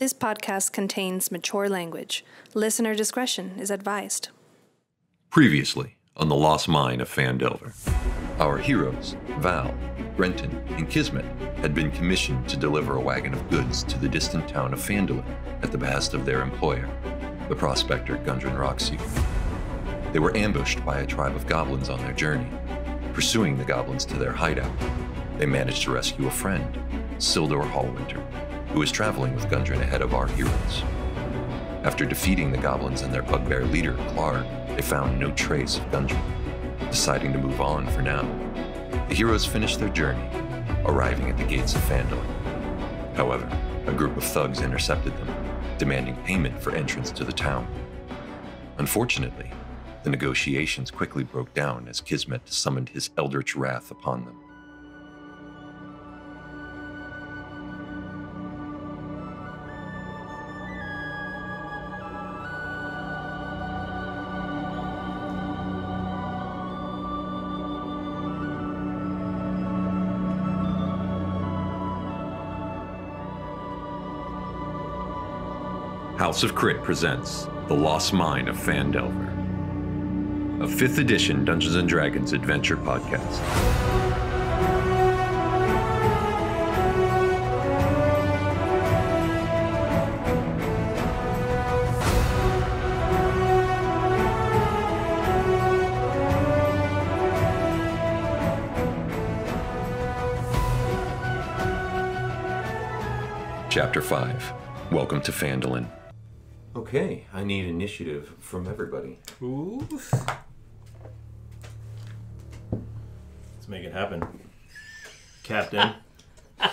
This podcast contains mature language. Listener discretion is advised. Previously on the Lost Mine of Phandelver, our heroes, Val, Grenton, and Kismet, had been commissioned to deliver a wagon of goods to the distant town of Phandalin at the behest of their employer, the prospector Gundren Rockseeker. They were ambushed by a tribe of goblins on their journey. Pursuing the goblins to their hideout, they managed to rescue a friend, Sildor Hallwinter, who was traveling with Gundren ahead of our heroes. After defeating the goblins and their bugbear leader, Clark, they found no trace of Gundren. Deciding to move on for now, the heroes finished their journey, arriving at the gates of Phandalin. However, a group of thugs intercepted them, demanding payment for entrance to the town. Unfortunately, the negotiations quickly broke down as Kismet summoned his eldritch wrath upon them. House of Crit presents The Lost Mine of Phandelver, a 5th edition Dungeons & Dragons adventure podcast. Chapter 5, Welcome to Phandalin. Okay, I need initiative from everybody. Ooh. Let's make it happen. Captain.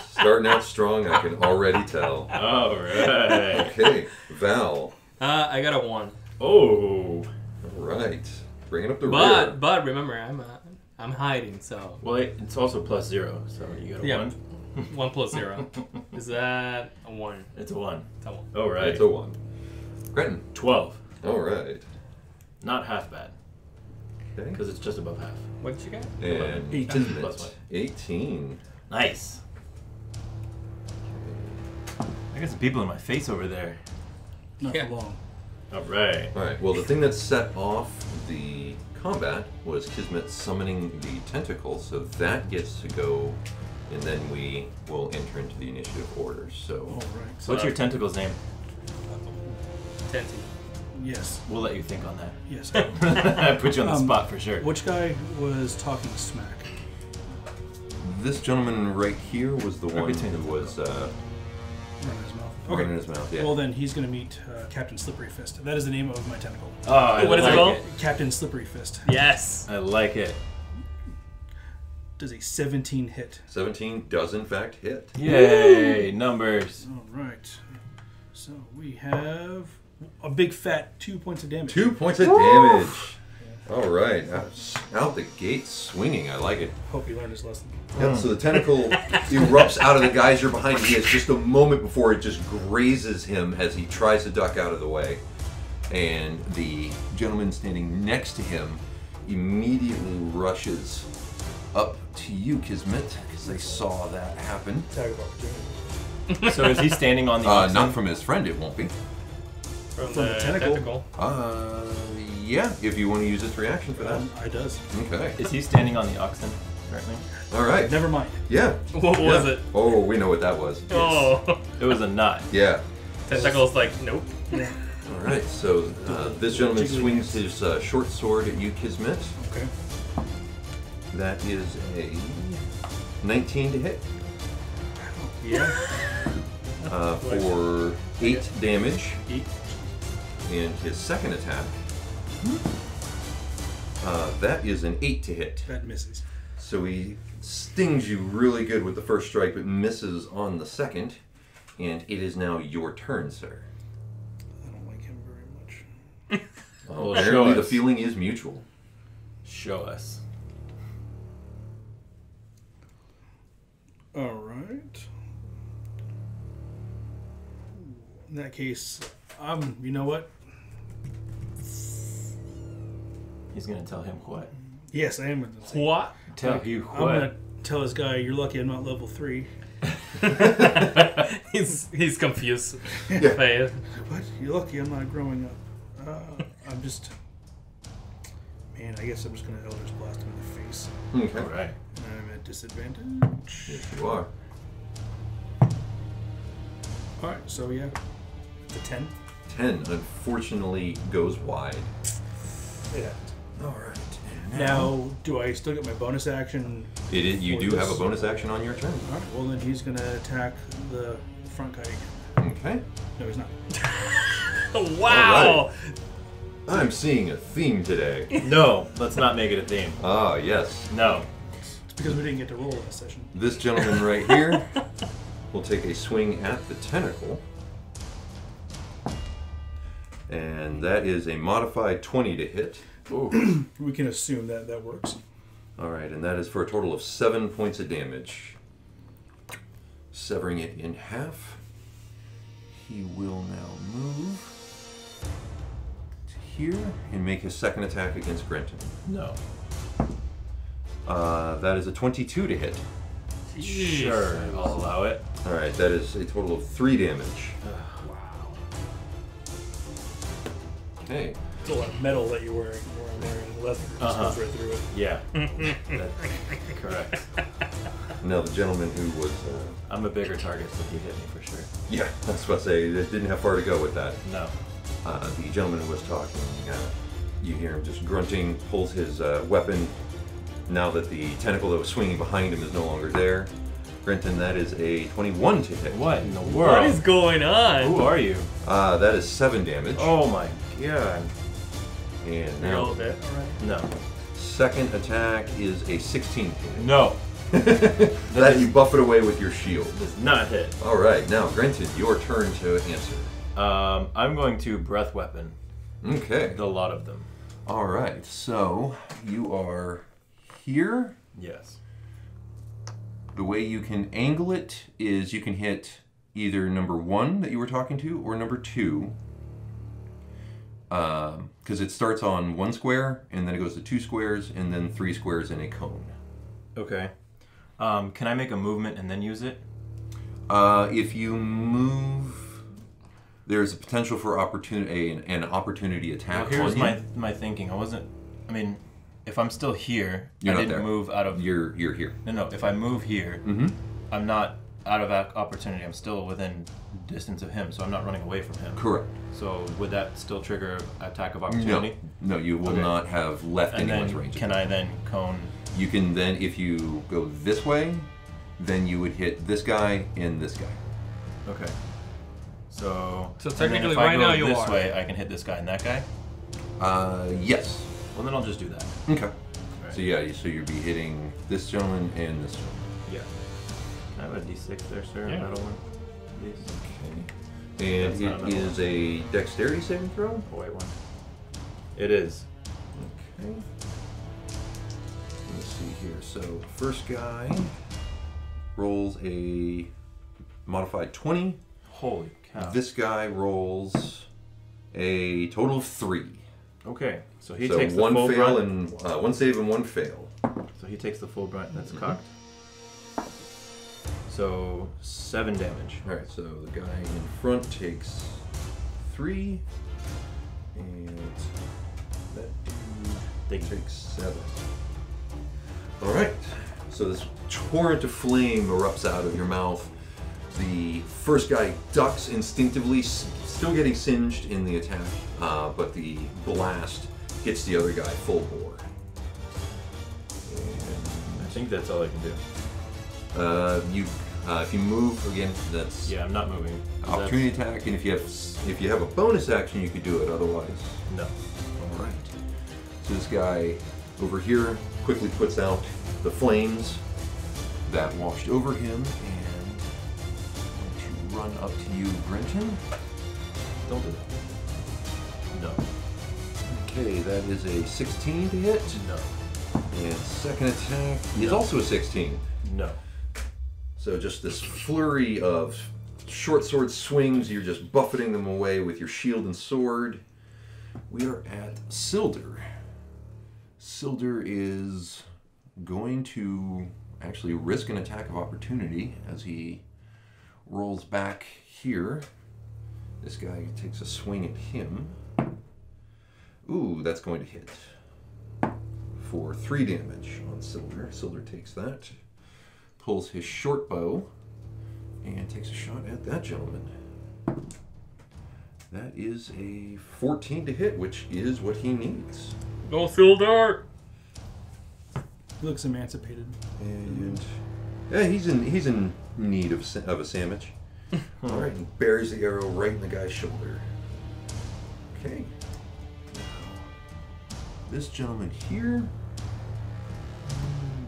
Starting out strong, I can already tell. All right. Okay, Val. I got a 1. Oh. All right, bringing up the rear. But remember, I'm hiding, so Well, it's also +0, so you got a 1. 1 plus 0. Is that a 1? It's a 1. It's a 1. Oh, right. It's a 1. Grenton. 12. All right. Not half bad, Okay. because it's just above half. What did you get? And 18 Kismet, plus what? 18. Nice. I got some people in my face over there. Not Yeah. for long. All right. All right, well, the thing that set off the combat was Kismet summoning the tentacle, so that gets to go, and then we will enter into the initiative order. So, All right. So what's your tentacle's name? Tenty. Yes. We'll let you think on that. Yes. I put you on the spot for sure. Which guy was talking smack? this gentleman right here was the one between who was Running his mouth. running in his mouth. Yeah. Well, then he's going to meet Captain Slippery Fist. That is the name of my tentacle. Oh, I What is it like called? Captain Slippery Fist. Yes. I like it. Does a 17 hit. 17 does in fact hit. Yay, numbers. All right. So we have a big fat 2 points of damage. 2 points of damage. All right, out the gate swinging. I like it. Hope he learned his lesson. Yep, so the tentacle erupts out of the geyser behind him. He has just a moment before it just grazes him as he tries to duck out of the way. And the gentleman standing next to him immediately rushes up to you, Kismet, because they saw that happen. Tag of opportunity. So is he standing on the oxen? Not from his friend, it won't be. From the tentacle. Yeah, if you want to use its reaction for that. I does. Okay. Is he standing on the oxen currently? All right. Never mind. Yeah. What was it? Oh, we know what that was. Oh. It was a knot. Yeah. Tentacle's like, nope. All right, so this gentleman swings his short sword at you, Kismet. Okay. That is a 19 to hit Yeah. for 8 damage. 8. And his second attack, that is an 8 to hit. That misses. So he stings you really good with the first strike, but misses on the second. And it is now your turn, sir. I don't like him very much. Well, Apparently show the us. feeling is mutual. Show us. All right. In that case, you know what? He's gonna tell him what? Yes, I am going to say. What? Tell you I'm what? going to tell this guy, you're lucky I'm not level 3. He's confused. Yeah. Face. What? You're lucky I'm not growing up. I'm just... Man, I guess I'm just going to Eldritch Blast him in the face. Okay. All right. I'm at disadvantage. Yes, you are. Alright, so yeah. It's a 10. 10 unfortunately goes wide. Yeah. All right. Now, do I still get my bonus action? You for do have a this? bonus action on your turn. Alright, well then he's going to attack the front guy again. Okay. No, he's not. Wow. I'm seeing a theme today. No, let's not make it a theme. Ah, yes. No. It's because we didn't get to roll last session. This gentleman right here will take a swing at the tentacle. And that is a modified 20 to hit. Ooh. We can assume that that works. All right, and that is for a total of 7 points of damage. Severing it in half. He will now move to here and make his second attack against Grenton. No. That is a 22 to hit. Sure, I'll allow it. All right, that is a total of 3 damage. Okay. It's a lot of metal that you're wearing. I'm wearing leather. It just goes right through it. Yeah. That's correct. Now the gentleman who was... I'm a bigger target, so he hit me for sure. yeah, I was about to say, it didn't have far to go with that. No. The gentleman who was talking, you hear him just grunting, pulls his weapon. Now that the tentacle that was swinging behind him is no longer there. Grenton, that is a 21 to hit. What in the world? What is going on? Who are you? That is 7 damage. Oh my god. And You're all now, dead already? No. second attack is a 16 to hit. No. That you buff it away with your shield. Does not hit. All right, now Grenton, your turn to answer. I'm going to breath weapon. Okay. The lot of them. All right, so you are here. Yes. The way you can angle it is you can hit either number 1 that you were talking to or number 2. Because it starts on 1 square, and then it goes to 2 squares, and then 3 squares in a cone. Okay. Can I make a movement and then use it? If you move, there's a potential for an opportunity attack. Well, here's on you. my thinking. I mean, if I'm still here, You're I not didn't there. move out of... You're here. No, if I move here, Mm-hmm. I'm not out of opportunity. I'm still within distance of him, so I'm not running away from him. Correct. So would that still trigger attack of opportunity? No, you will Okay. not have left And anyone's then range. can I then cone... You can then, if you go this way, then you would hit this guy and this guy. Okay. So... So and then technically if I right go now you this are. way, I can hit this guy and that guy? Yes. Well, then I'll just do that. Okay. Right. So yeah, so you'd be hitting this gentleman and this gentleman. Yeah. Can I have a d6 there, sir? Yeah. Metal one, please. Okay. And That's not a it metal is a dexterity saving throw. A white one. It is. Okay. Let's see here. So first guy rolls a modified 20. Holy cow. This guy rolls a total of 3. Okay, so he so takes the one full fail brunt. and 1 save and 1 fail. So he takes the full brunt. That's Mhm. cocked. So 7 damage. All right. So the guy in front takes 3, and that dude takes 7. All right. So this torrent of flame erupts out of your mouth. The first guy ducks instinctively, still getting singed in the attack, but the blast hits the other guy full bore. I think that's all I can do. If you move again, that's Yeah, I'm not moving. opportunity attack, and if you have a bonus action, you could do it. Otherwise, No. all right. So this guy over here quickly puts out the flames that washed over him, and I'm going to run up to you, Grenton. Don't do that. No. Okay, that is a 16 to hit, No. and second attack is also a 16. No. So just this flurry of short sword swings, you're just buffeting them away with your shield and sword. We are at Sildur. Sildur is going to actually risk an attack of opportunity as he rolls back here. This guy takes a swing at him. Ooh, that's going to hit for 3 damage on Silver. Silver takes that, pulls his short bow, and takes a shot at that gentleman. That is a 14 to hit, which is what he needs. Go Silver! He looks emancipated. And yeah, he's in need of a sandwich. All right, and buries the arrow right in the guy's shoulder. Okay. Now, this gentleman here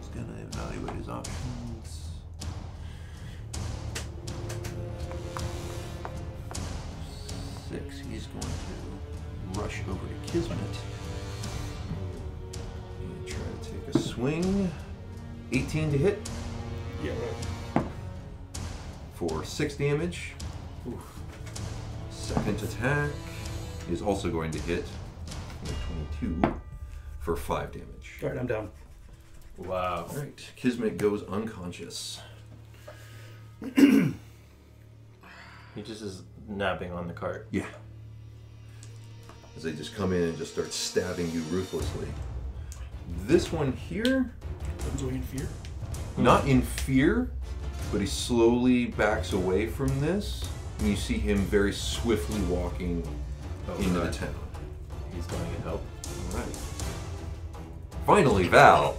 is gonna evaluate his options. Six. He's going to rush over to Kismet and try to take a swing. 18 to hit. Yeah, right. For 6 damage. Oof. Second attack is also going to hit 22 for 5 damage. All right, I'm down. Wow. All right, Kismet goes unconscious. He just is napping on the cart. Yeah. As they just come in and just start stabbing you ruthlessly. This one here, Runs away in fear. not in fear, but he slowly backs away from this, and you see him very swiftly walking into the town. He's going to get help. All right. Finally, Val.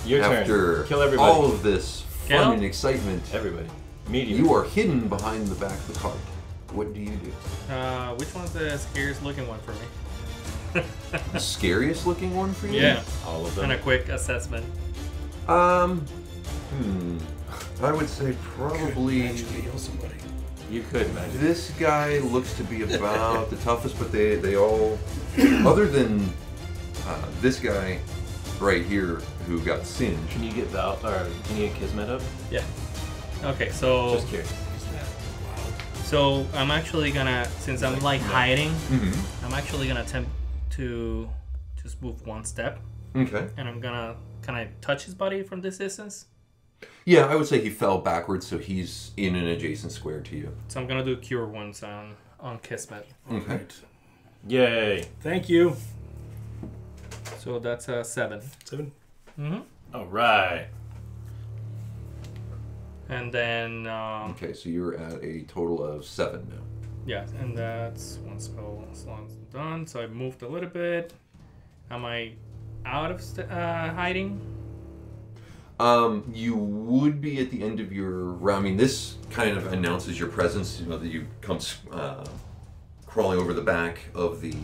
Your After turn. Kill everybody. all of this fun Kill? and excitement, Everybody. Medium. you are hidden behind the back of the cart. What do you do? Which one's the scariest looking one for me? The scariest looking one for you? Yeah. All of And them. a quick assessment. I would say probably Magically heal somebody. You could imagine. this guy looks to be about the toughest, but they all, other than this guy right here who got singed. Can you get Val or can you get Kismet up? Yeah. Okay, so Just curious. Is that wow? so I'm actually gonna, since I'm like hiding, Mm-hmm. I'm actually gonna attempt to just move one step, Okay. and I'm gonna, can I touch his body from this distance? Yeah, I would say he fell backwards, so he's in an adjacent square to you. So I'm gonna do cure wounds on Kismet. Okay. Right. Yay. Thank you. So that's a 7. 7. Mm-hmm. All right. And then Okay, so you're at a total of 7 now. yeah, and that's one spell slot's done. So I moved a little bit. Am I out of hiding? You would be at the end of your round. I mean, this kind of announces your presence. You know that you come crawling over the back of the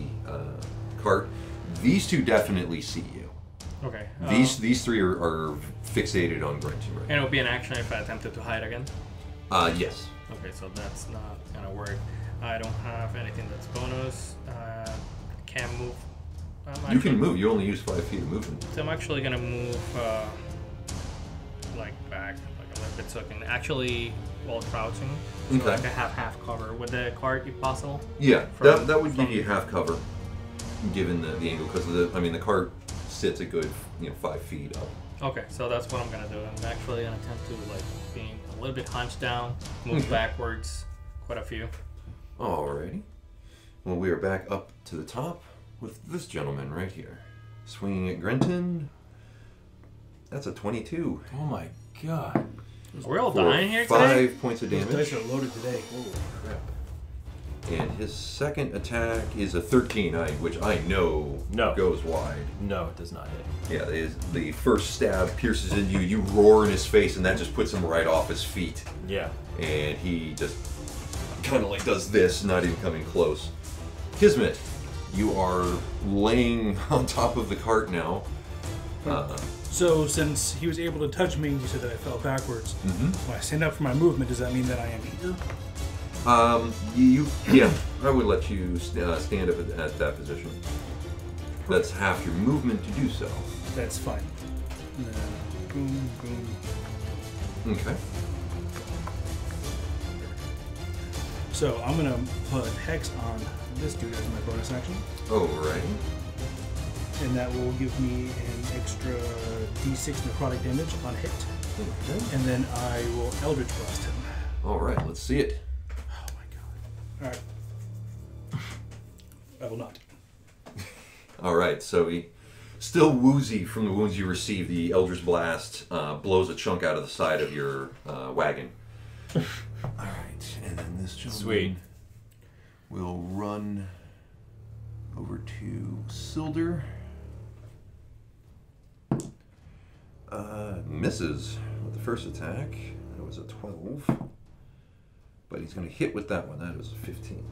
cart. These two definitely see you. Okay. These three are fixated on Grenton right And it would be an action if I attempted to hide again. now. Yes. Okay, so that's not gonna work. I don't have anything that's bonus. Can't move. You can move. You only use 5 feet of movement. So I'm actually gonna move like back like a little bit so I can actually while crouching. So Okay. like I have half cover with the cart if possible. Yeah, From- that would give from- you half cover, given the angle, because the cart sits a good 5 feet up. Okay, so that's what I'm gonna do. I'm actually gonna attempt to like being a little bit hunched down, move backwards, quite a few. Alrighty. Well, we are back up to the top with this gentleman right here, swinging at Grenton. That's a 22. Oh my god. Are we all For dying here 5 today? points of Those dice damage. are loaded today. Holy crap. And his second attack is a 13, which I know No. goes wide. No, it does not hit. Yeah, the first stab pierces into you. You roar in his face, and that just puts him right off his feet. Yeah. And he just kind of like does this, not even coming close. Kismet, you are laying on top of the cart now. So since he was able to touch me and you said that I fell backwards, when I stand up for my movement, does that mean that I am here? Yeah, I would let you stand up at that position. That's half your movement to do so. That's fine. And then boom, boom. Okay. So I'm gonna put Hex on this dude as my bonus action, Alrighty. and that will give me an extra D6 necrotic damage on hit, Okay. and then I will Eldritch Blast him. All right, let's see it. Oh my god. All right. I will not. All right, so he still woozy from the wounds you received. The Eldritch Blast blows a chunk out of the side of your wagon. All right, and then this gentleman Sweet. will run over to Silder. Misses with the first attack. That was a 12. But he's going to hit with that one. That is a 15.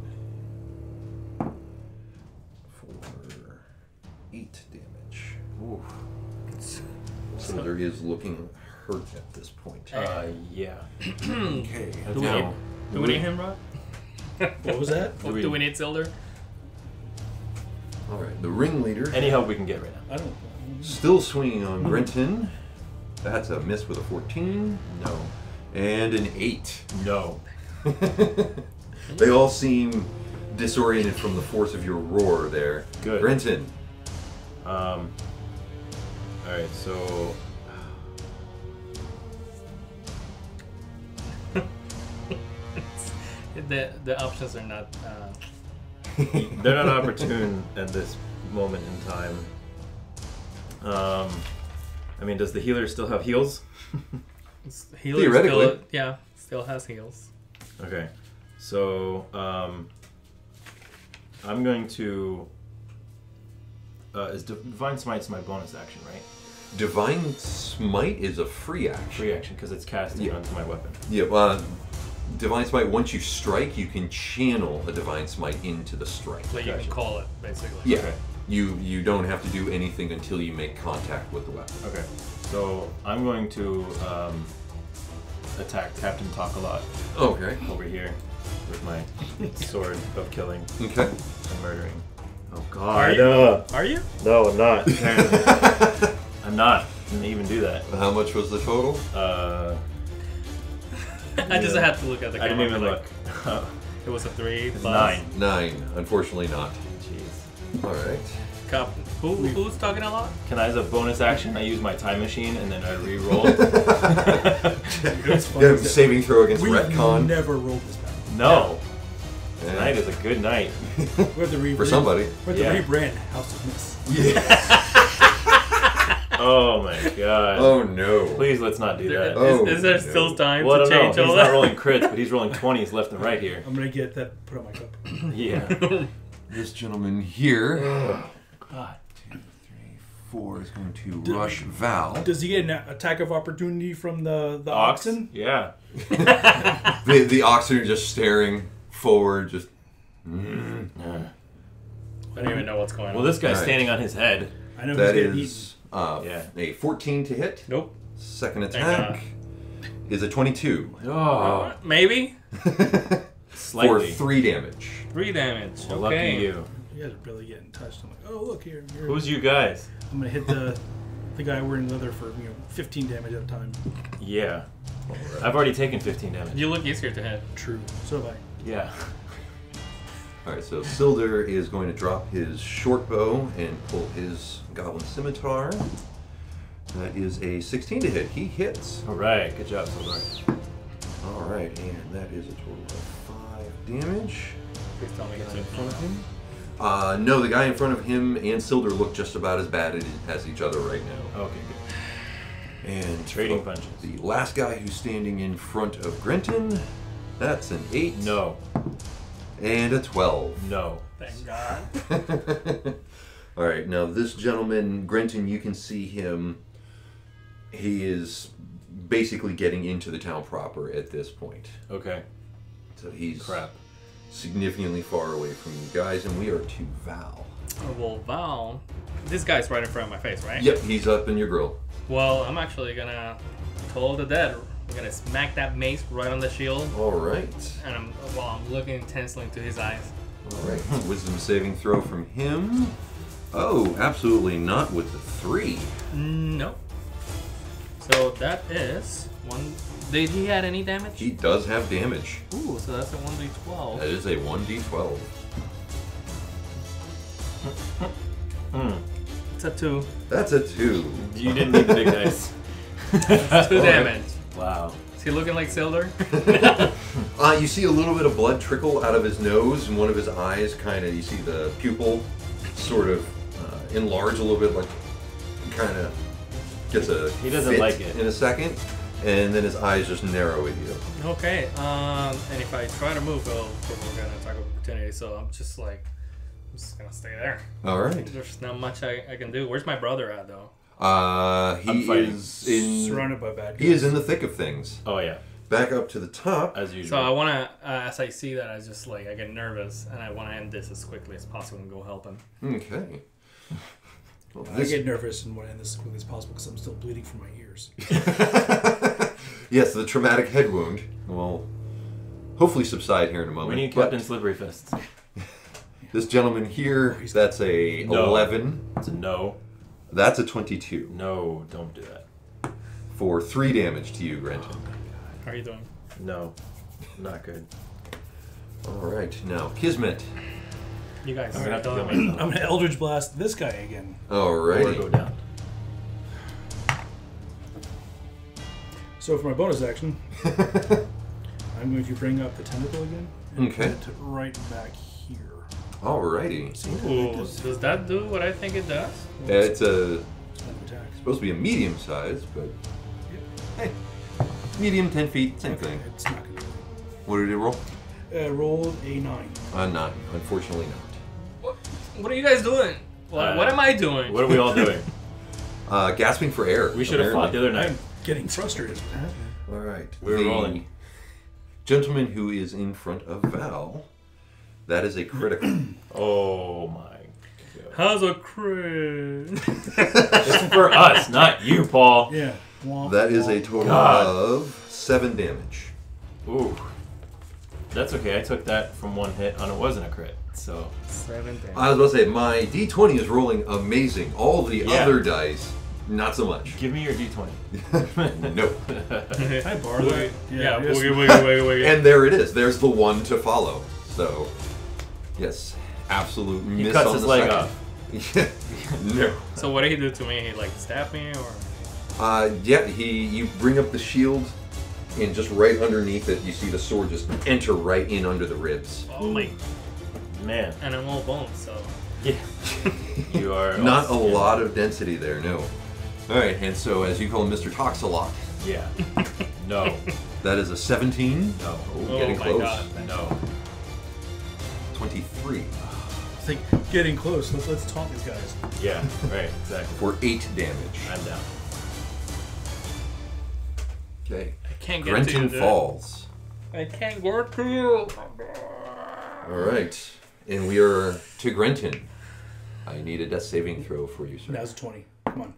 For 8 damage. Oof. Silder is looking hurt at this point. Yeah. Okay. Do we need him, Rod? What was that? Do we need Silder? All right, the ringleader. Any help we can get right now. I don't. Still swinging on Grenton. That's a miss with a 14. No. And an 8. No. They all seem disoriented from the force of your roar there. Good. Grenton. Alright, so... The options are not. They're not opportune at this moment in time. I mean, does the healer still have heals? Healer Theoretically. still has heals. Okay, so I'm going to. Is Divine Smite's my bonus action, right? Divine Smite is a free action. Free action because it's casting onto my weapon. Yeah, Divine Smite, once you strike, you can channel a Divine Smite into the strike. Like you Gotcha. can call it, basically. Yeah. Okay. You don't have to do anything until you make contact with the weapon. Okay, so I'm going to attack Captain Talk-A-Lot Okay. over here with my sword of killing Okay. and murdering. Oh Are God! you? Are you? No, I'm not. I'm not. Didn't even do that. How much was the total? I just had to look at the I camera. didn't even like, look. It was a 3 It's plus 9. 9. Unfortunately not. Jeez. All right. Cup. Who's talking a lot? Can I, as a bonus action, I use my time machine and then I re-roll? It's funny Yeah, that saving throw against We've retcon. never rolled this battle. No. Yeah. Tonight is a good night. We're the For somebody. We're the Yeah. rebrand House of Miss. Oh my God. Oh no. Please let's not do that. Oh, Is there no. still time Well, I to don't know. change He's all not that? rolling crits, but he's rolling 20s left and right here. I'm gonna get that put on my cup. Yeah. This gentleman here, God. 2, 3, 4, is going to rush Val. Does he get an attack of opportunity from the Ox? oxen? Yeah. The oxen are just staring forward, just. I don't even know what's going on. Well, this guy's Right. standing on his head. I know That he's getting is Yeah. a 14 to hit. Nope. Second Thank attack is a 22 Oh. Maybe? for Slightly. 3 damage. 3 damage. Well, Okay. lucky you. eaten. You guys are really getting touched. I'm like, oh look here. Who's you guys? I'm gonna hit the guy wearing leather for 15 damage at a time. Yeah. I've already taken 15 damage. You look easier to hit. True. So have I. Yeah. Alright, so Silder is going to drop his short bow and pull his goblin scimitar. That is a 16 to hit. He hits. Alright, good job, Sildar. Alright, and that is a total of 5 damage. Please tell me Guy in it's front of him. No, the guy in front of him and Silder look just about as bad as each other right now. Okay, good. And Trading punches. the last guy who's standing in front of Grenton, that's an 8. No. And a 12. No. Thank God. Alright, now this gentleman, Grenton, you can see him. He is basically getting into the town proper at this point. Okay. So he's Crap. significantly far away from you guys, and we are to Val. Oh, well, Val. This guy's right in front of my face, right? Yep, he's up in your grill. Well, I'm actually gonna Toll of the Dead. I'm gonna smack that mace right on the shield, Alright. and while I'm looking intensely into his eyes. Alright, wisdom saving throw from him. Oh, absolutely not with the 3. Nope. So that is one. Did he add any damage? He does have damage. Ooh, so that's a 1d12. That is a 1d12. It's a 2. That's a 2. You didn't need the big dice. 2 damage. Wow. Is he looking like Silder? You see a little bit of blood trickle out of his nose, and one of his eyes kind of, you see the pupil sort of enlarge a little bit, like kind of gets a He doesn't fit like it. in a second, and then his eyes just narrow at you. Okay. And if I try to move, it'll provoke an attack of opportunity. So I'm just gonna stay there. All right. There's not much I can do. Where's my brother at though? He is Surrounded by bad guys. He is in the thick of things. Oh yeah, Back up to the top. as usual. So I wanna, as I see that, I get nervous and I wanna end this as quickly as possible and go help him. Okay. Well, I get nervous and want to end this as quickly as possible because I'm still bleeding from my ears. Yes, the traumatic head wound will hopefully subside here in a moment. we need but Captain Slippery Fists. this gentleman here, that's a No. 11. It's a no. That's a 22 No, don't do that. for 3 damage to you, Grenton. How are you doing? No, not good. All right, now Kismet. You guys I'm gonna have to are kill done. myself. I'm gonna Eldritch Blast this guy again. Or go Alrighty. down. So for my bonus action, I'm going to bring up the tentacle again. And Okay. put it right back here. Alrighty. See, Ooh, this does that do what I think it does? It's kind of attack. supposed to be a medium size, but hey, medium 10 feet, same Okay, thing. it's not going to do What did it roll? it. Rolled a 9. 9. Unfortunately not. What are you guys doing? What am I doing? What are we all doing? Gasping for air. We should have fought the other night. I'm getting frustrated. All right. We were the rolling. gentleman who is in front of Val, that is a critical. Oh my god. How's a crit? It's for us, not you, Paul. Yeah. Womp, That is a womp. total God. of 7 damage. Ooh. That's okay. I took that from one hit and it wasn't a crit. So 7 damage. I was about to say, my d20 is rolling amazing. All the Yeah. other dice, not so much. give me your d20. No. Can I borrow that? Yeah, yes. boogie. And there it is. There's the one to follow. So, yes, absolute He miss cuts on his the leg second. off. No. So what did he do to me? He like stabbed me or? Yeah, you bring up the shield, and just right underneath it, you see the sword just enter right in under the ribs. Oh my! Man. And I'm all bones, so. Yeah. You are Not a all skin. lot of density there, no. All right, and so as you call him Mr. Talks-a-lot, Yeah. No. that is a 17. No. Oh, getting my close. God. No. 23 It's like getting close. Let's taunt these guys. Yeah, right, exactly. for 8 damage. I'm down. Okay. I can't get to you. Grenton dude. falls. I can't go to you. All right, and we are to Grenton. I need a death saving throw for you, sir. Now's a 20. Come on.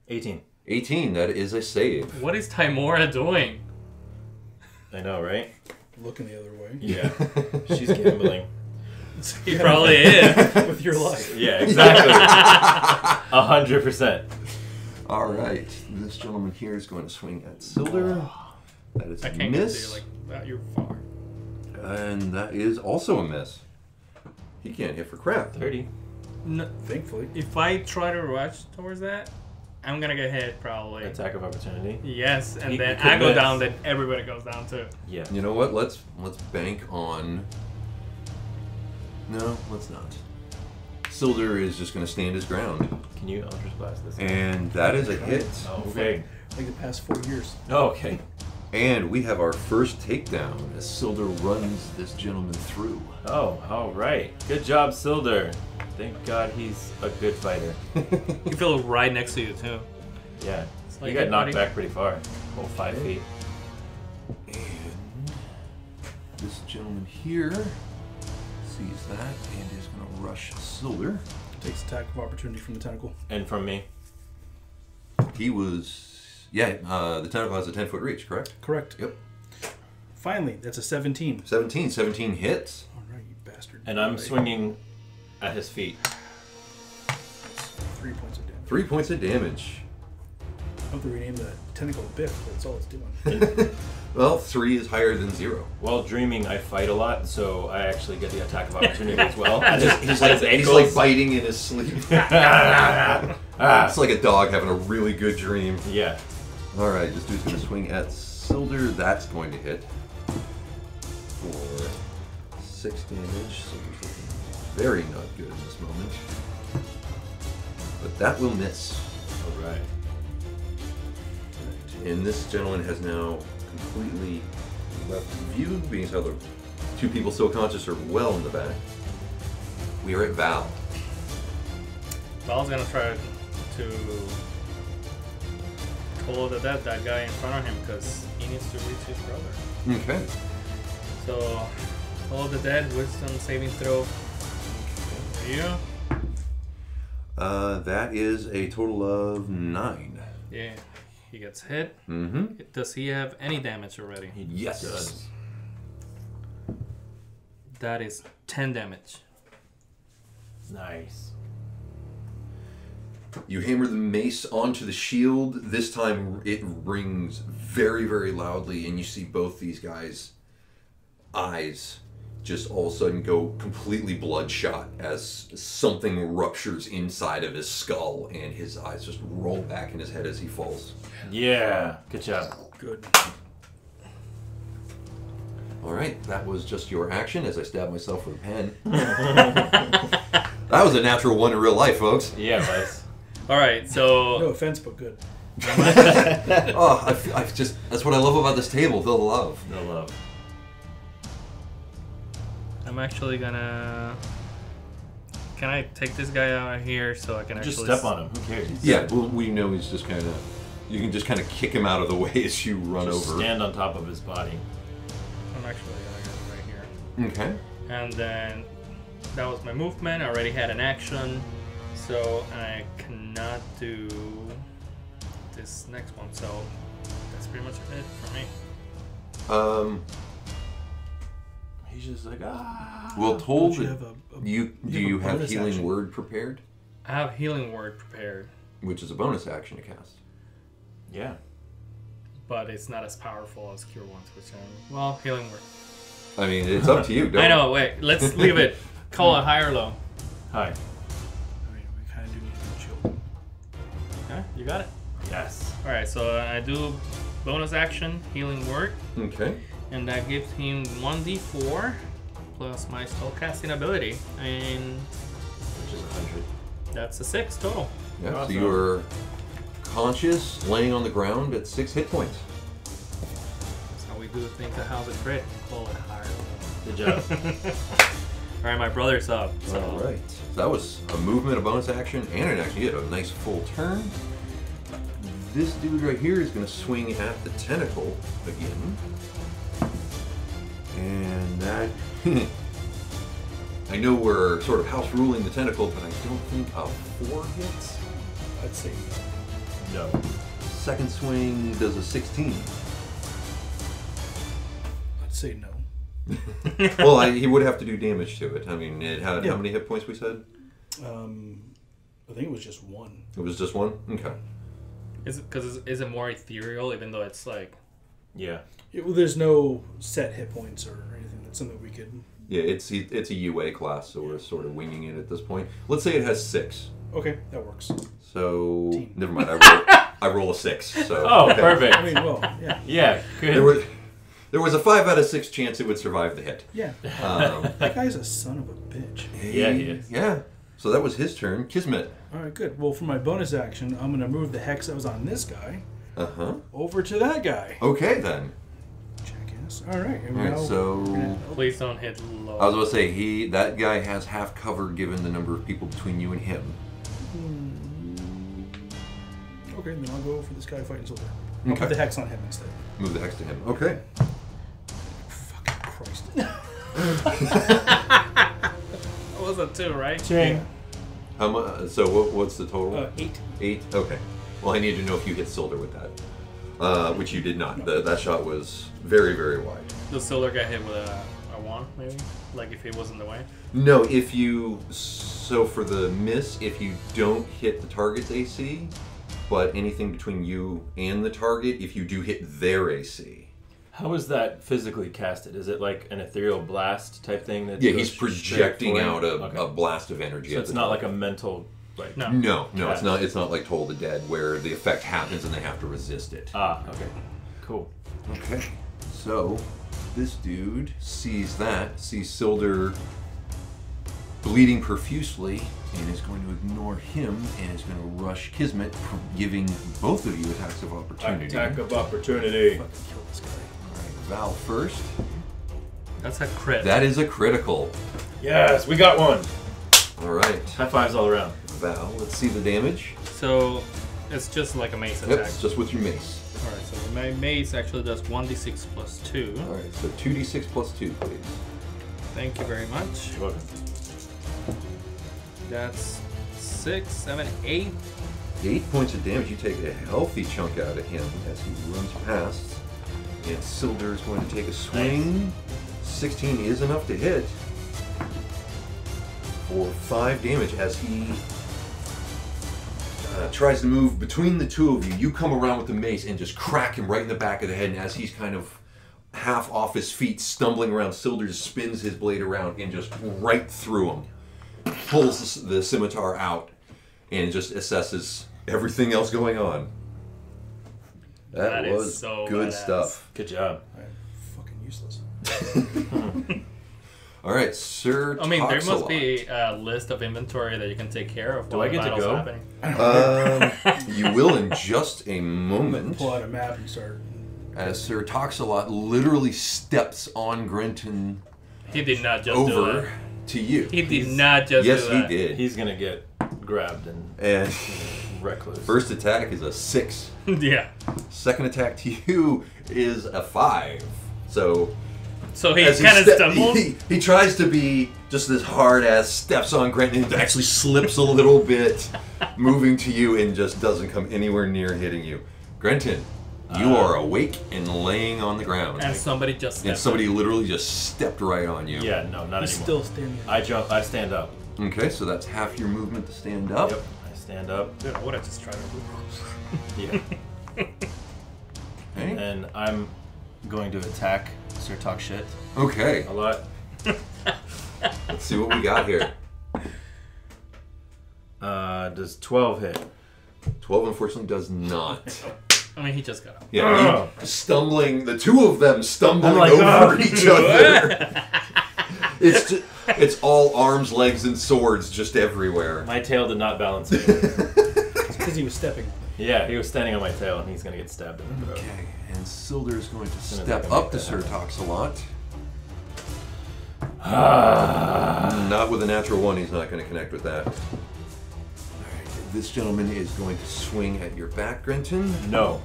18. 18, that is a save. What is Timora doing? I know, right? Looking the other way. Yeah. She's gambling. He probably is. With your life. Yeah, exactly. 100%. All right, this gentleman here is going to swing at Silder. That is I a can't get to miss, you like that. You're far. and that is also a miss. He can't hit for crap. 30. No, Thankfully. if I try to rush towards that, I'm gonna get hit probably. Attack of opportunity. Yes, and You then could I go miss. down, then everybody goes down too. Yeah. You know what? Let's bank on. No, let's not. Silder is just going to stand his ground, Can you Eldritch Blast this? and that is a hit. Oh, okay. Like the past 4 years. Oh, okay. And we have our first takedown as Silder runs this gentleman through. Oh, all right. Good job, Silder. Thank God he's a good fighter. You feel right next to you too. Yeah. like He got knocked everybody- back pretty far. Oh, 5 feet. And this gentleman here sees that and is going to rush Silder. Takes attack of opportunity from the tentacle. And from me. He was, the tentacle has a 10-foot reach, correct? Correct. Yep. Finally, that's a 17. 17 hits. Alright, you bastard. And I'm Alright. swinging at his feet. That's 3 points of damage. 3 points of damage. I hope they rename the tentacle Biff, but that's all it's doing. Well, 3 is higher than 0. While dreaming, I fight a lot, so I actually get the attack of opportunity as well. He's like biting in his sleep. It's like a dog having a really good dream. Yeah. All right, this dude's gonna swing at Silder, that's going to hit for 6 damage. Silder's looking very not good in this moment. But that will miss. Alright. And this gentleman has now completely left view, being as how the 2 people still conscious are well in the back. We are at Val. Val's gonna try to follow that guy in front of him because he needs to reach his brother. Okay. So, follow the dead, wisdom saving throw. For you. That is a total of 9. Yeah, he gets hit. Mm-hmm. Does he have any damage already? Yes. Does. That is 10 damage. Nice. You hammer the mace onto the shield. This time it rings very, very loudly, and you see both these guys' eyes just all of a sudden go completely bloodshot as something ruptures inside of his skull, and his eyes just roll back in his head as he falls. Yeah. Good job. Good. All right, that was just your action as I stab myself with a pen. That was a natural one in real life, folks. Yeah, Vice. Alright, so... No offense, but good. Oh, I've just, that's what I love about this table, the love. No love. I'm actually gonna... Can I take this guy out of here so I can Just actually... step on him. Who cares? Yeah, well, we know he's just kind of, you can just kind of kick him out of the way as you run Just over. stand on top of his body. I'm actually gonna go right here. Okay. And then that was my movement. I already had an action, so I cannot do this next one. So that's pretty much it for me. He's just like, ah. Well, told Don't you that have do you have bonus healing action? word prepared, I have healing word prepared, which is a bonus action to cast. Yeah. but it's not as powerful as cure wounds, which well, healing word. I mean, it's up to you. Don't I know. Wait, let's leave it. Call it high or low. Hi. I mean, we kind of do need to be chill. Okay, you got it. Yes. All right, so I do bonus action healing word, Okay. and that gives him 1d4 plus my spellcasting ability, and Which is 100. that's a 6 total. Yeah. Awesome. So you're conscious, laying on the ground at 6 hit points. That's how we do things at House of Crit. Call it higher. Good job. All right, my brother's up. So All right. So that was a movement, a bonus action, and an action. You had a nice full turn. This dude right here is going to swing at the tentacle again. And that... I know we're sort of house ruling the tentacle, but I don't think a 4 hits. I'd say No. Second swing does a 16. I'd say no. Well, he would have to do damage to it. I mean, it had Yeah. how many hit points we said? I think it was just 1. It was just 1? Okay. is it because is it more ethereal, even though it's like Yeah. Well, there's no set hit points or anything. That's something we could. Yeah, it's a UA class, so we're sort of winging it at this point. Let's say it has 6. Okay, that works. So Team. never mind. I roll a 6. So Oh, okay. perfect. I mean, well, yeah, Yeah. Good. There was a 5 out of 6 chance it would survive the hit. yeah. Um, That guy's a son of a bitch. Yeah, he is. Yeah. So that was his turn. Kismet. All right, good. Well, for my bonus action, I'm gonna move the hex that was on this guy Uh-huh. over to that guy. Okay then. Jackass. All right. And All right, now so we're gonna- please don't hit low. I was going to say that guy has half cover given the number of people between you and him. Okay, then I'll go for this guy fighting Silver. Okay. I'll put the hex on him instead. Move the hex to him. Okay. Fucking Christ. That was a 2, right? Ching. How much? So what's the total? 8. 8. Okay. Well, I need to know if you hit Silder with that, which you did not. That shot was very, very wide. The Silver got hit with a 1, maybe? Like if he was in the way? No, if you for the miss, if you don't hit the target's AC, but anything between you and the target, if you do hit their AC. How is that physically casted? Is it like an ethereal blast type thing? That Yeah, goes he's straight projecting forward? out Okay. a blast of energy. So at it's the not like target. a mental, like... No. No, it's Yeah. not. It's not like Toll the Dead where the effect happens and they have to resist it. Ah, okay. Cool. Okay, so this dude sees Silder bleeding profusely, and is going to ignore him and is going to rush Kismet, giving both of you attacks of opportunity. Attack of opportunity. Fucking kill this guy. Alright, Val first. That's a crit. That is a critical. Yes, we got one. Alright, High fives all around. Val, let's see the damage. So it's just like a mace Yep, attack. it's just with your mace. Alright, so my mace actually does 1d6 plus 2. Alright, so 2d6 plus 2, please. Thank you very much. You're welcome. That's 6, 7, 8. 8 points of damage. You take a healthy chunk out of him as he runs past. And Silder is going to take a swing. 16 is enough to hit for 5 damage as he tries to move between the two of you. You come around with the mace and just crack him right in the back of the head. And as he's kind of half off his feet, stumbling around, Silder just spins his blade around and just right through him. Pulls the scimitar out and just assesses everything else going on. That That is was so good badass. stuff. Good job. I'm fucking useless. All right, Sir I mean, there must Toxalot. be a list of inventory that you can take care of Do while I get the to battle's go? happening. You will in just a moment, Pull out a map and start. as Sir Toxalot literally steps on Grenton He did not just do over that. to you. He did not just Yes, do he that. did. He's gonna get grabbed and And reckless. first attack is a 6. Yeah. Second attack to you is a 5. So So he as kind of stumbled. he tries to be just this hard ass, steps on Grenton, and actually slips a little bit, moving to you, and just doesn't come anywhere near hitting you. Grenton, you are awake and laying on the ground. And somebody just And stepped somebody literally just stepped right on you. Yeah, no, not He's anymore. still standing. I jump. I stand up. Okay, so that's half your movement to stand up. Yep. I stand up. Dude, I would have just tried to Yeah. Okay. And I'm going to attack Sir Talk Shit. Okay, A lot. let's see what we got here. Does 12 hit? 12 unfortunately does not. I mean, he just got up. Yeah, you stumbling, the two of them stumbling I'm like, over each other. It's all arms, legs, and swords just everywhere. My tail did not balance me. It's because he was stepping on it. Yeah, he was standing on my tail, and he's gonna get stabbed in the throat. Okay, and Silder is going to soon as I step can up make to that Sir happen. Toxalot. Not with a natural 1, he's not going to connect with that. Alright, this gentleman is going to swing at your back, Grenton. No.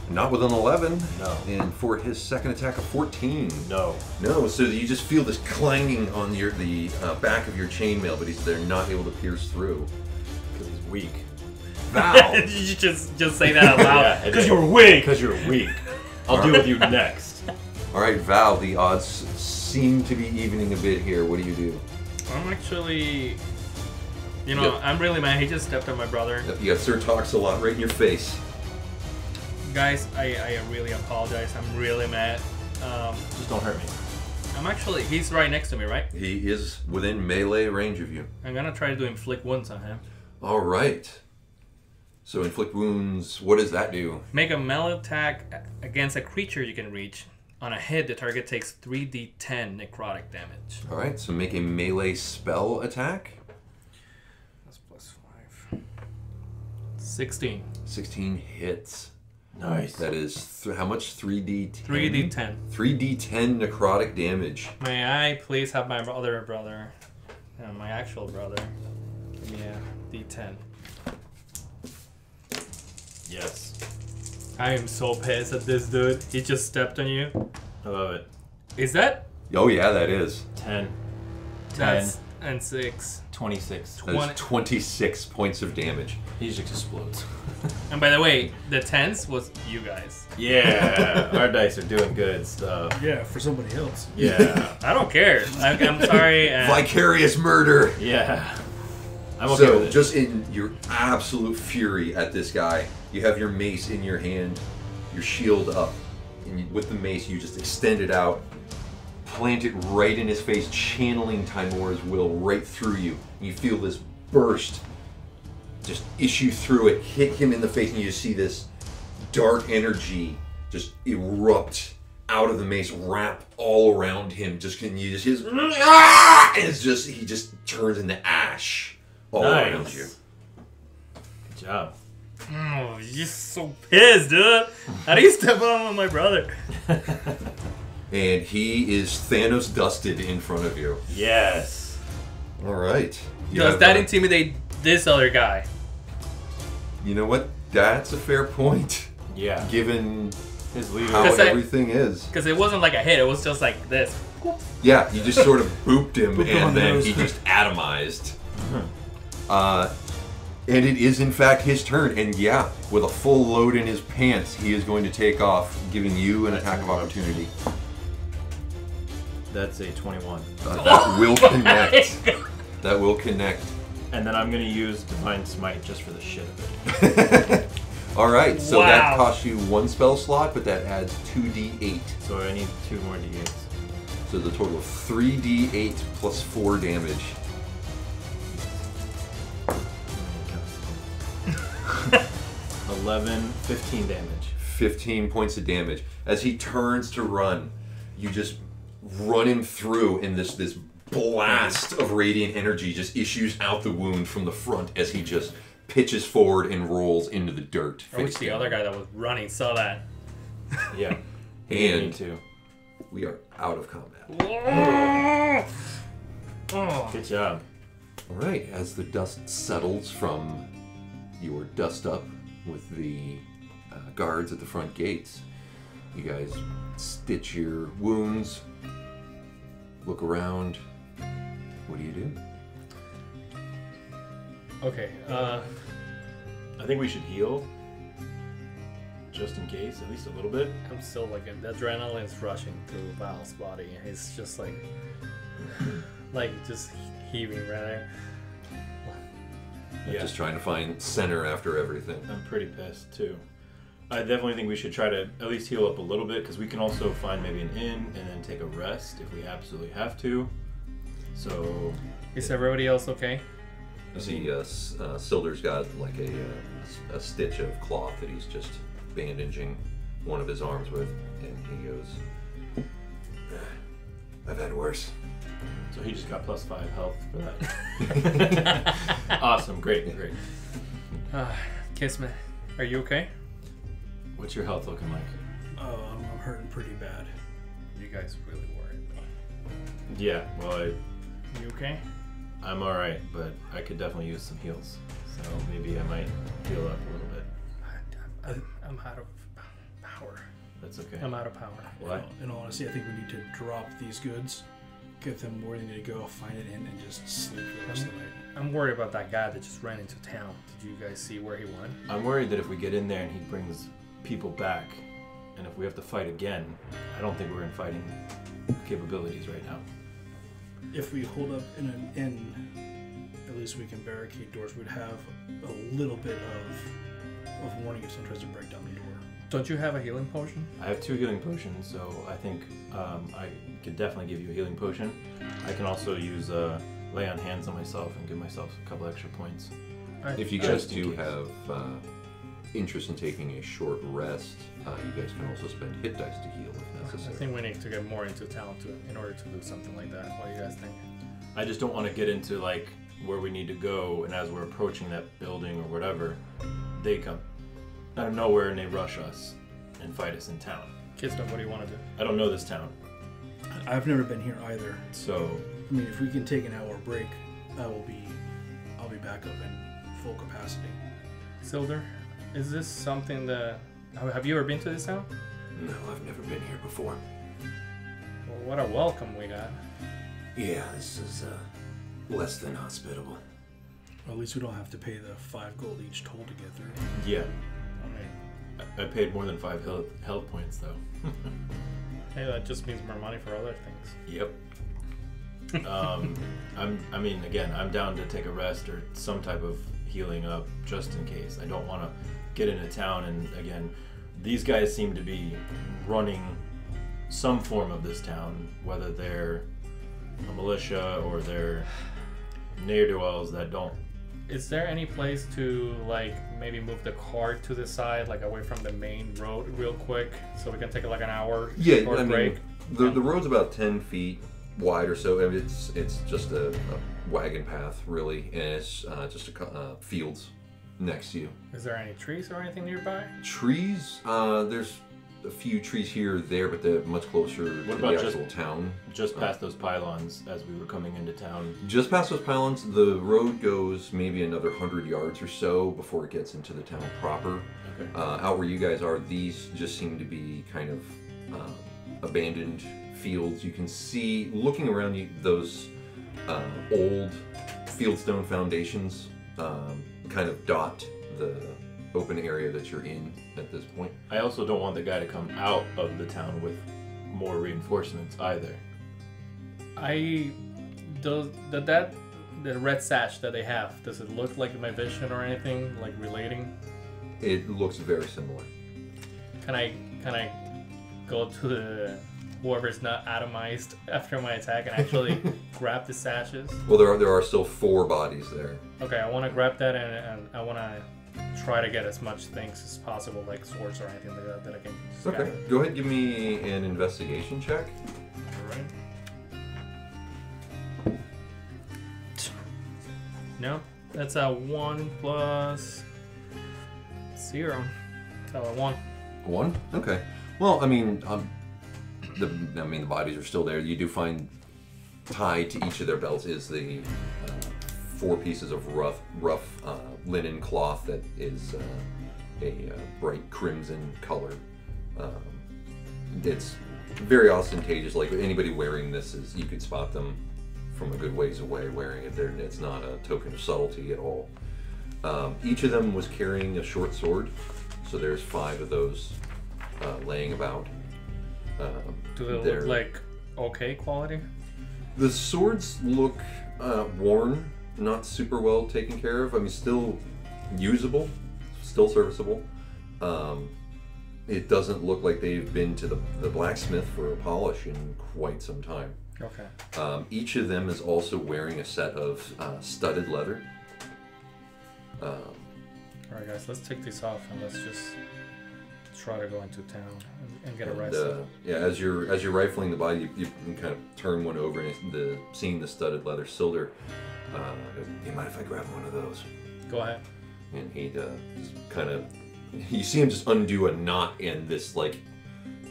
Not with an 11. No. And for his second attack, a 14. No. No, so you just feel this clanging on the back of your chainmail, but they're not able to pierce through. Because he's weak. Val! Did you just say that out loud? Because you're weak. Because you're weak. I'll deal with you next. Alright, Val, the odds seem to be evening a bit here. What do you do? I'm actually... You know, Yep. I'm really mad. He just stepped on my brother. You got Sir Toxalot right in your face. Guys, I really apologize. I'm really mad. Just don't hurt me. I'm actually... He's right next to me, right? He is within melee range of you. I'm gonna try to do inflict wounds on him. Alright. So inflict wounds, what does that do? Make a melee attack against a creature you can reach. On a hit, the target takes 3d10 necrotic damage. Alright, so make a melee spell attack. That's plus 5. 16. 16 hits. Nice. That is, how much? 3d10? 3d10. 3d10 necrotic damage. May I please have my other brother, my actual brother, give me a d10. Yes. I am so pissed at this dude. He just stepped on you. I love it. Is that? Oh yeah, that is. 10. 10. That's and 6. 26. That is 26 points of damage. He just explodes. And by the way, the 10s was you guys. Yeah. Our dice are doing good stuff. Yeah, for somebody else. Yeah. I don't care. I'm sorry. Vicarious murder! Yeah. I'm okay So, with it. just in your absolute fury at this guy, you have your mace in your hand, your shield up, and with the mace you just extend it out, plant it right in his face, channeling Timora's will right through you. And you feel this burst just issue through it, hit him in the face, and you just see this dark energy just erupt out of the mace, wrap all around him. And it's just he just turns into ash all around you. Good job. Oh, you're so pissed, dude. How do you step on my brother? And he is Thanos dusted in front of you. Yes. All right. Does that intimidate this other guy? You know what? That's a fair point. Yeah. Given his leader, how everything is. Because it wasn't like a hit. It was just like this. Yeah, you just sort of booped him, Booped him on and the then nose. he just atomized. And it is in fact his turn, and yeah, with a full load in his pants, he is going to take off, giving you an attack of opportunity. That's a 21. That will connect. That will connect. And then I'm going to use Divine Smite just for the shit of it. Alright, so Wow. that costs you 1 spell slot, but that adds 2d8. So I need 2 more d8s. So the total of 3d8 plus 4 damage. 11, 15 damage. 15 points of damage. As he turns to run, you just run him through, and this blast of radiant energy just issues out the wound from the front as he just pitches forward and rolls into the dirt. I wish the other guy that was running saw that. Yeah. And Me too. we are out of combat. Good job. Alright, as the dust settles from your dust up with the guards at the front gates, you guys stitch your wounds, look around. What do you do? Okay, I think we should heal. Just in case, at least a little bit. I'm still like, the adrenaline's rushing through Val's body, and he's just like, just heaving right there. Yeah. Just trying to find center after everything. I'm pretty pissed too. I definitely think we should try to at least heal up a little bit, because we can also find maybe an inn and then take a rest if we absolutely have to. So... Is everybody else okay? You see, Silder's got like a stitch of cloth that he's just bandaging one of his arms with, and he goes, I've had worse. So he just got +5 health for that. Awesome, great. Kismet, are you okay? What's your health looking like? I'm hurting pretty bad. You guys really worried me. Yeah, well, You okay? I'm alright, but I could definitely use some heals. So maybe I might heal up a little bit. I'm out of power. That's okay. I'm out of power. Why? In all honesty, I think we need to drop these goods, get them where they need to go, find an inn, and just sleep for the rest of the night. I'm worried about that guy that just ran into town. Did you guys see where he went? I'm worried that if we get in there and he brings people back, and if we have to fight again, I don't think we're in fighting capabilities right now. If we hold up in an inn, at least we can barricade doors. We'd have a little bit of warning if someone tries to break down the door. Don't you have a healing potion? I have 2 healing potions, so I think I could definitely give you a healing potion. I can also use lay on hands on myself and give myself a couple extra points. If you Just guys in do case. have interest in taking a short rest, you guys can also spend hit dice to heal if I necessary. think we need to get more into town in order to do something like that. What do you guys think? I just don't want to get into like where we need to go, and as we're approaching that building or whatever, they come out of nowhere and they rush us and fight us in town. Kismet, what do you want to do? I don't know this town, I've never been here either. so I mean, if we can take an hour break, I'll be back up in full capacity. Silder, is this something that... Have you ever been to this town? No, I've never been here before. Well, what a welcome we got. Yeah, this is less than hospitable. Well, at least we don't have to pay the 5 gold each toll to get through. yeah, I mean, I paid more than 5 health points though. hey, that just means more money for other things. Yep. I mean, again, I'm down to take a rest or some type of healing up just in case. I don't want to get into town, and again, these guys seem to be running some form of this town, whether they're a militia or they're ne'er-do-wells that don't Is there any place to like maybe move the cart to the side, like away from the main road, real quick, so we can take like an hour short break? The road's about 10 feet wide or so. I mean, it's just a wagon path, really, and it's just fields next to you. Is there any trees or anything nearby? Trees? There's a few trees here or there, but they're much closer to the actual town. Just past those pylons as we were coming into town. Just past those pylons, the road goes maybe another 100 yards or so before it gets into the town proper. Okay. Out where you guys are, these just seem to be kind of abandoned fields. You can see, looking around you, those old fieldstone foundations kind of dot the open area that you're in at this point. I also don't want the guy to come out of the town with more reinforcements either. The red sash that they have, does it look like my vision or anything, like relating? It looks very similar. Can I go to the whoever's not atomized after my attack and actually grab the sashes? Well, there are still 4 bodies there. Okay, I want to grab that and I want to try to get as much things as possible, like swords or anything like that I can scatter. Okay, go ahead and give me an investigation check. Alright. No, that's a 1 plus 0. So a 1. 1? Okay. Well, I mean, the bodies are still there. You do find tied to each of their belts is the 4 pieces of rough linen cloth that is a bright crimson color. It's very ostentatious. Like anybody wearing this you could spot them from a good ways away wearing it. It's not a token of subtlety at all. Each of them was carrying a short sword, so there's 5 of those laying about. Do they look like okay quality? The swords look worn, not super well taken care of. I mean, still usable, still serviceable. It doesn't look like they've been to the blacksmith for a polish in quite some time. Okay. Each of them is also wearing a set of studded leather. Alright guys, let's take these off and let's just try to go into town and get arrested. Yeah, as you're rifling the body, you can kind of turn one over and seeing the studded leather Silder. Do you mind if I grab one of those? Go ahead. And he just kind of, you see him just undo a knot in this like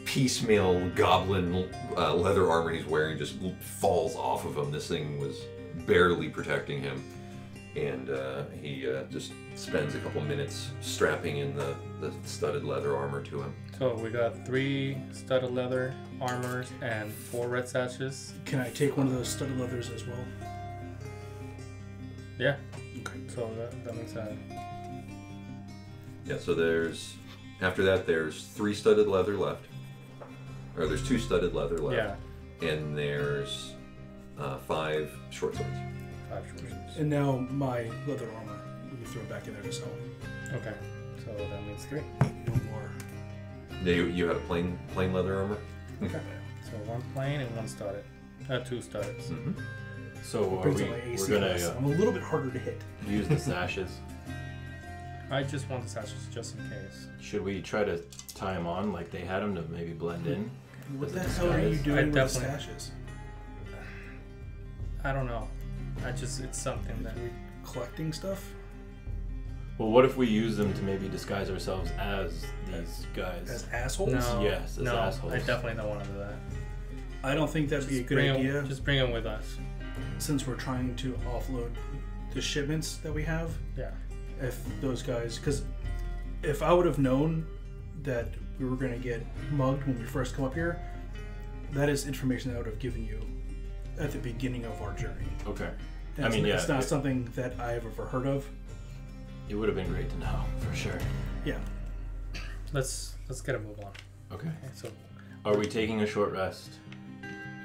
piecemeal goblin leather armor he's wearing, just falls off of him. This thing was barely protecting him, and he just spends a couple minutes strapping in the studded leather armor to him. So we got 3 studded leather armors and 4 red sashes. Can I take one of those studded leathers as well? Yeah. Okay. So that makes sense. Yeah, so after that there's 3 studded leather left. Or there's 2 studded leather left. Yeah. And there's 5 short swords. 5 short swords. And now my leather armor, we can throw it back in there to sell. Okay. So that means 3. No more. You have a plain leather armor? Okay. So 1 plain and 1 studded. 2 studded. Mm-hmm. So Brings up my AC we're less. gonna I'm a little bit harder to hit. use the sashes. I just want the sashes just in case. Should we try to tie them on like they had them to maybe blend in? What As the a hell are you disguise? doing with the definitely- stashes? I don't know. It's something that we. Collecting stuff? Well, what if we use them to maybe disguise ourselves as these guys? As assholes? No. Yes, as no, assholes. I definitely don't want to do that. I don't think that'd be a good bring 'em- idea just bring them with us. since we're trying to offload the shipments that we have. Yeah. If those guys, because if I would have known that we were going to get mugged when we first come up here, that is information that I would have given you at the beginning of our journey. Okay. And I mean, yeah, it's not something that I have ever heard of. It would have been great to know for sure. Yeah. Let's get a move on. Okay. Okay, so Are we taking a short rest?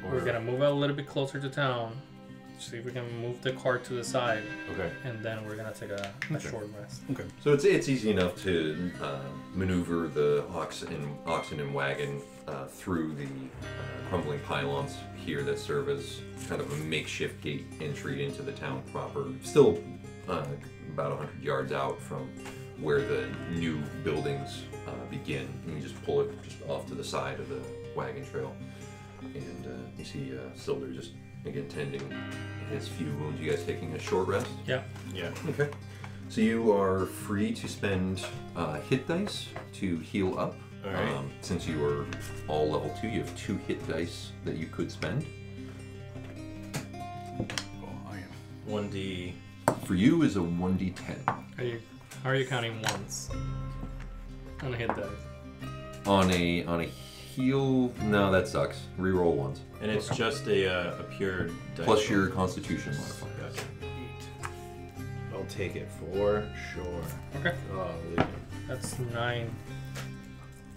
we're gonna move a little bit closer to town. See if we can move the cart to the side, Okay. and then we're gonna take a short rest. Okay. So it's easy enough to maneuver the oxen and wagon through the crumbling pylons here that serve as kind of a makeshift gate entry into the town proper. Still about 100 yards out from where the new buildings begin. And you just pull it just off to the side of the wagon trail. And you see Silder just, again, tending his few wounds. You guys taking a short rest? Yeah. Yeah. Okay. So you are free to spend hit dice to heal up. All right. Since you are all level 2, you have 2 hit dice that you could spend. Oh, I am. 1d. For you is a 1d10. How are you counting ones on a hit die? On a heal, no, that sucks. Reroll ones. And it's just a pure dice Plus your roll. constitution modifier. Gotcha. 8. I'll take it for sure. Okay. Golly. That's 9.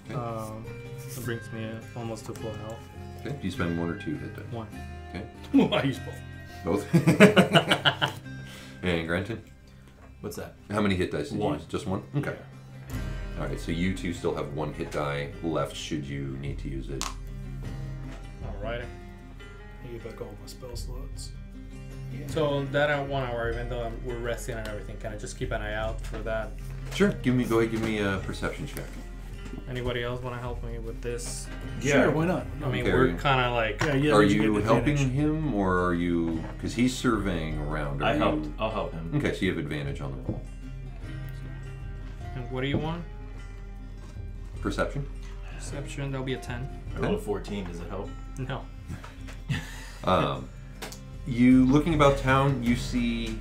Okay. That brings me almost to full health. Okay. Do you spend 1 or 2 hit dice? 1. Okay. I use both. Both? And Grenton? What's that? How many hit dice did you 1. use? Just 1? Okay. Alright, so you two still have 1 hit die left should you need to use it. Alrighty. I give back all my spell slots. Yeah. So that 1 hour, even though we're resting and everything, can I just keep an eye out for that? Sure. Go ahead, give me a perception check. Anybody else want to help me with this? Sure, why not? I mean, Okay. we're kind of like... Yeah, Are you you get helping advantage. him, or are you... Because he's surveying around. Are I you... helped. I'll help him. Okay, so you have advantage on the roll. And what do you want? Perception? Perception, that'll be a 10. I rolled a 14. Does it help? No. You looking about town, you see,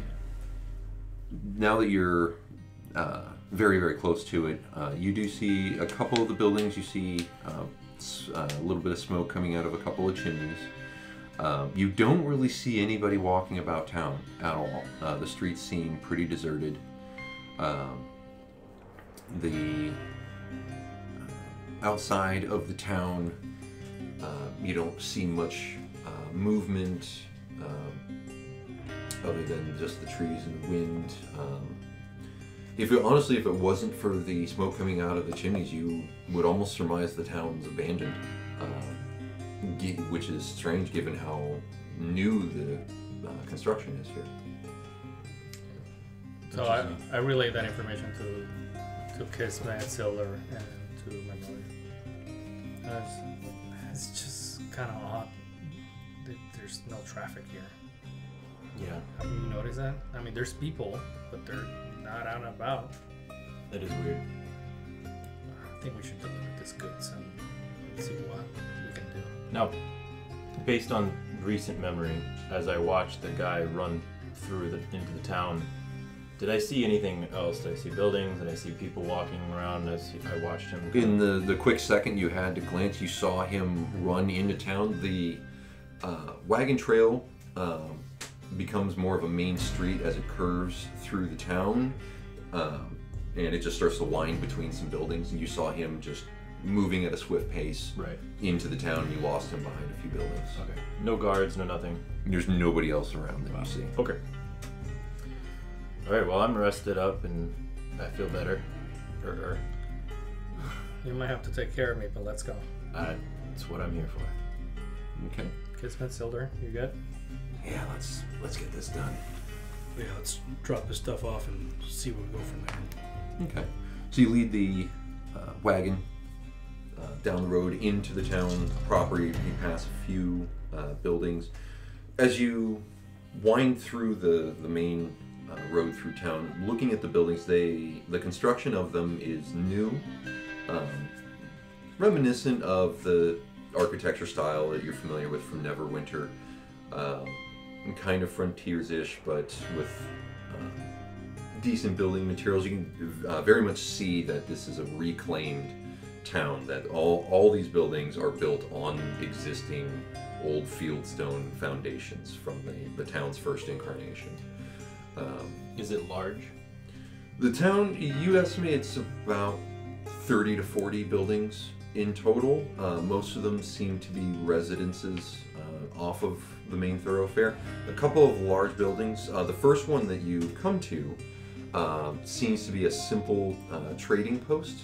now that you're very, very close to it, you do see a couple of the buildings. You see a little bit of smoke coming out of a couple of chimneys. You don't really see anybody walking about town at all. The streets seem pretty deserted. The outside of the town, you don't see much movement other than just the trees and the wind. If it wasn't for the smoke coming out of the chimneys, you would almost surmise the town's abandoned, which is strange given how new the construction is here. So I relay that information to Kismet, Silver, and to my brother. It's just kind of odd that there's no traffic here. Yeah. Have you noticed that? I mean, there's people, but they're not out and about. That is weird. I think we should deliver this goods and see what we can do. Now, based on recent memory, as I watched the guy run through into the town, did I see anything else? Did I see buildings? Did I see people walking around as I watched him? In the quick second you had to glance, you saw him run into town. The wagon trail becomes more of a main street as it curves through the town, and it just starts to wind between some buildings, and you saw him just moving at a swift pace Right. into the town. You lost him behind a few buildings. Okay. No guards, no nothing. There's nobody else around that you see. Okay. Alright, well, I'm rested up and I feel better. You might have to take care of me, but let's go. That's what I'm here for. Okay. Kismet, Silver, you good? Yeah, let's get this done. Yeah, let's drop this stuff off and see where we go from there. Okay. So you lead the wagon down the road into the town proper. You pass a few buildings. As you wind through the main road through town, looking at the buildings, the construction of them is new, reminiscent of the architecture style that you're familiar with from Neverwinter. Kind of frontiers-ish, but with decent building materials. You can very much see that this is a reclaimed town, that all these buildings are built on existing old fieldstone foundations from the town's first incarnation. Is it large? The town, you estimate it's about 30 to 40 buildings in total. Most of them seem to be residences off of the main thoroughfare. A couple of large buildings. The first one that you come to seems to be a simple trading post,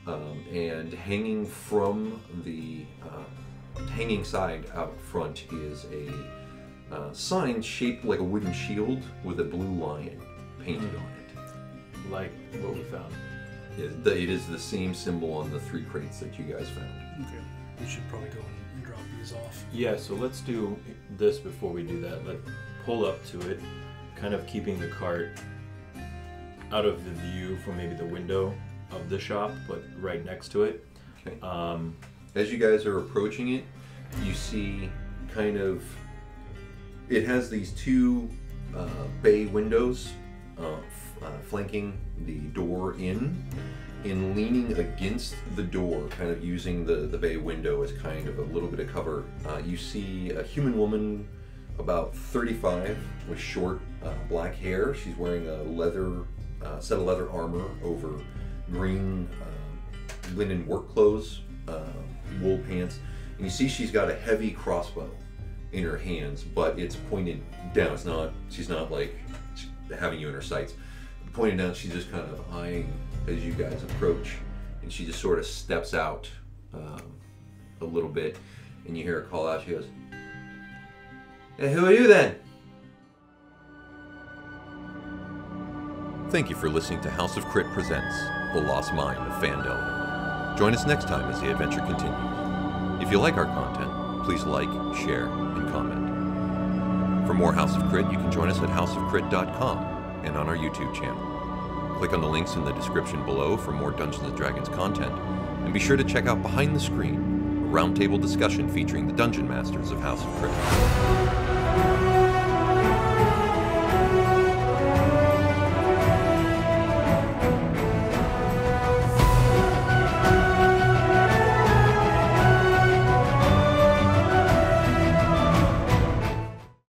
and hanging from the hanging side out front is a sign shaped like a wooden shield with a blue lion painted on it. Like what we found. It is the same symbol on the 3 crates that you guys found. Okay. We should probably go and drop these off. Yeah, so let's do this before we do that. Let's pull up to it, kind of keeping the cart out of the view from maybe the window of the shop, but right next to it. Okay. As you guys are approaching it, you see kind of, it has these 2 bay windows flanking the door in, and leaning against the door, kind of using the bay window as kind of a little bit of cover. You see a human woman about 35 with short black hair. She's wearing a leather set of leather armor over green linen work clothes, wool pants, and you see she's got a heavy crossbow in her hands, but it's pointed down. It's not, she's not like having you in her sights. Pointed down, she's just kind of eyeing as you guys approach, and she just sort of steps out a little bit, and you hear her call out. She goes, "Hey, who are you then?" Thank you for listening to House of Crit presents The Lost Mine of Phandelver. Join us next time as the adventure continues. If you like our content, please like, share, and comment. For more House of Crit, you can join us at houseofcrit.com and on our YouTube channel. Click on the links in the description below for more Dungeons & Dragons content, and be sure to check out Behind the Screen, a roundtable discussion featuring the Dungeon Masters of House of Crit.